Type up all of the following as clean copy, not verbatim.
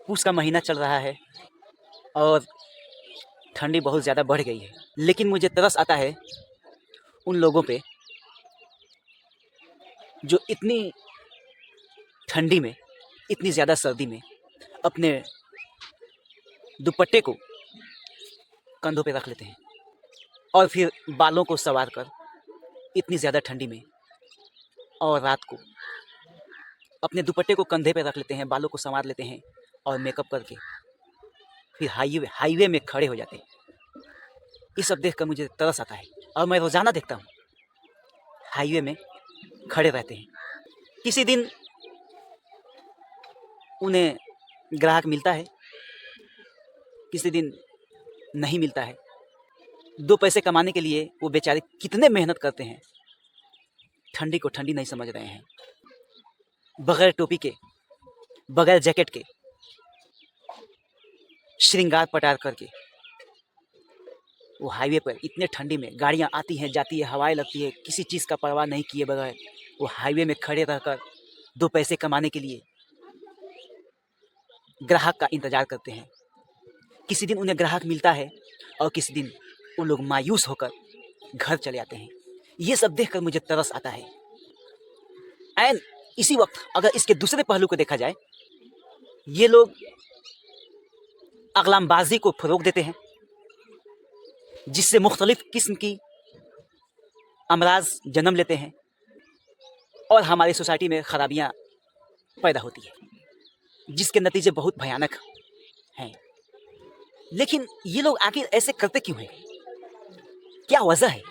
पूस का महीना चल रहा है और ठंडी बहुत ज़्यादा बढ़ गई है, लेकिन मुझे तरस आता है उन लोगों पे जो इतनी ठंडी में, इतनी ज़्यादा सर्दी में अपने दुपट्टे को कंधों पे रख लेते हैं और फिर बालों को संवार कर इतनी ज़्यादा ठंडी में और रात को अपने दुपट्टे को कंधे पे रख लेते हैं, बालों को संवार लेते हैं और मेकअप करके फिर हाईवे में खड़े हो जाते हैं। ये सब देख कर मुझे तरस आता है और मैं रोज़ाना देखता हूँ हाईवे में खड़े रहते हैं। किसी दिन उन्हें ग्राहक मिलता है, किसी दिन नहीं मिलता है। 2 पैसे कमाने के लिए वो बेचारे कितने मेहनत करते हैं, ठंडी को ठंडी नहीं समझ रहे हैं। बगैर टोपी के, बगैर जैकेट के, श्रृंगार पटार करके वो हाईवे पर इतने ठंडी में गाड़ियाँ आती हैं जाती है, हवाएं लगती है, किसी चीज़ का परवाह नहीं किए बगैर वो हाईवे में खड़े रहकर 2 पैसे कमाने के लिए ग्राहक का इंतज़ार करते हैं। किसी दिन उन्हें ग्राहक मिलता है और किसी दिन वो लोग मायूस होकर घर चले आते हैं। ये सब देखकर मुझे तरस आता है। एंड इसी वक्त अगर इसके दूसरे पहलू को देखा जाए, ये लोग अगलामबाजी को फ़रोग़ देते हैं, जिससे मुख्तलिफ़ किस्म की अमराज जन्म लेते हैं और हमारी सोसाइटी में ख़राबियाँ पैदा होती है, जिसके नतीजे बहुत भयानक हैं। लेकिन ये लोग आखिर ऐसे करते क्यों हैं? क्या वजह है?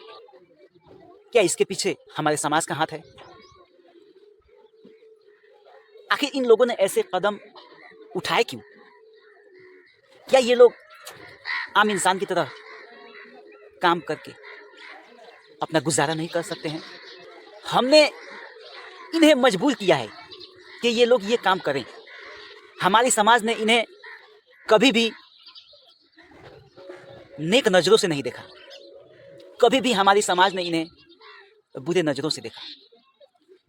क्या इसके पीछे हमारे समाज का हाथ है? आखिर इन लोगों ने ऐसे कदम उठाए क्यों? क्या ये लोग आम इंसान की तरह काम करके अपना गुजारा नहीं कर सकते हैं? हमने इन्हें मजबूर किया है कि ये लोग ये काम करें। हमारी समाज ने इन्हें कभी भी नेक नज़रों से नहीं देखा, कभी भी हमारी समाज ने इन्हें बुरे नज़रों से देखा।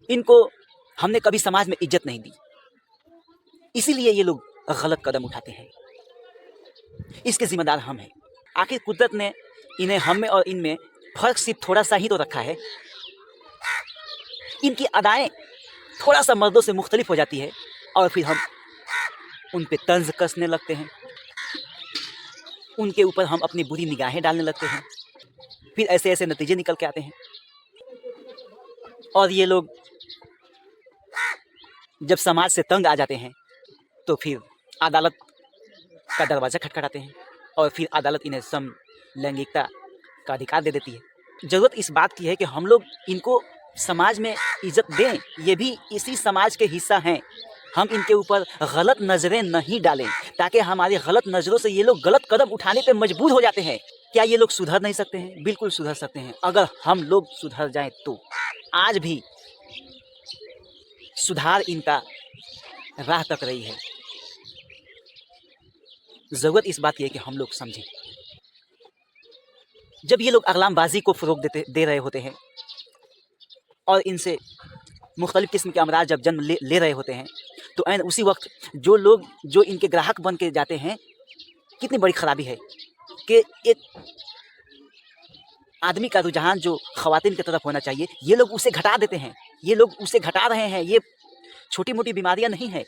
इनको हमने कभी समाज में इज्जत नहीं दी, इसीलिए ये लोग गलत कदम उठाते हैं। इसके जिम्मेदार हम हैं। आखिर कुदरत ने इन्हें हम में और इनमें फ़र्क सिर्फ थोड़ा सा ही तो रखा है। इनकी अदाएँ थोड़ा सा मर्दों से मुख्तलिफ हो जाती है और फिर हम उन पे तंज कसने लगते हैं, उनके ऊपर हम अपनी बुरी निगाहें डालने लगते हैं। फिर ऐसे ऐसे नतीजे निकल के आते हैं और ये लोग जब समाज से तंग आ जाते हैं तो फिर अदालत का दरवाज़ा खटखटाते हैं और फिर अदालत इन्हें समलैंगिकता का अधिकार दे देती है। ज़रूरत इस बात की है कि हम लोग इनको समाज में इज्जत दें, ये भी इसी समाज के हिस्सा हैं। हम इनके ऊपर गलत नज़रें नहीं डालें ताकि हमारी गलत नज़रों से ये लोग गलत कदम उठाने पे मजबूर हो जाते हैं। क्या ये लोग सुधर नहीं सकते हैं? बिल्कुल सुधर सकते हैं, अगर हम लोग सुधर जाएं तो। आज भी सुधार इनका राह तक रही है। ज़रूरत इस बात की है कि हम लोग समझें। जब ये लोग अगलामबाजी को फ़रोग़ दे रहे होते हैं और इनसे मुख्तलिफ़ किस्म के अमराज जब जन्म ले रहे होते हैं, तो ऐन उसी वक्त जो लोग जो इनके ग्राहक बन के जाते हैं, कितनी बड़ी ख़राबी है कि एक आदमी का रुझान जो ख़वातीन की तरफ होना चाहिए, ये लोग उसे घटा देते हैं। ये लोग उसे घटा रहे हैं। ये छोटी मोटी बीमारियां नहीं है।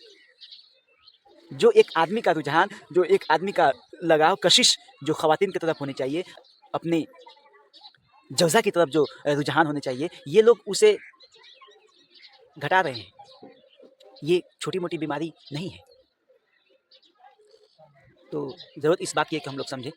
जो एक आदमी का रुझान, जो एक आदमी का लगाव, कशिश जो ख़वातीन की तरफ होनी चाहिए, अपनी जौज़ा की तरफ जो रुझान होने चाहिए, ये लोग उसे घटा रहे हैं। ये छोटी मोटी बीमारी नहीं है। तो ज़रूरत इस बात की है कि हम लोग समझें।